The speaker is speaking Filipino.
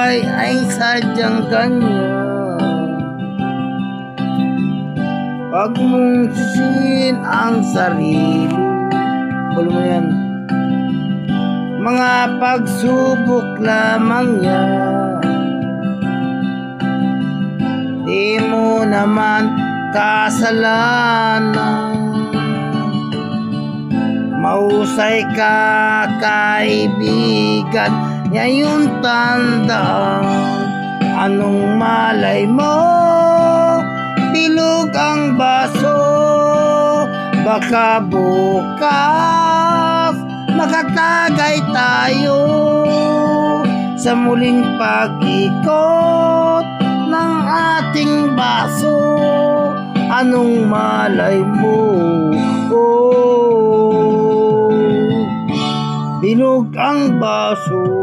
buhay ay sadyang ganyan. Pag mong sisihin ang sarili, ulo mo yan, mga pagsubok lamang yan. Di mo naman kasalanan, mahusay ka kaibigan, ngayon tandaan. Anong malay mo, bilog ang baso, baka bukas makatagay tayo sa muling pag-ikot ng ating baso. Anong malay mo, oh, bilog ang baso.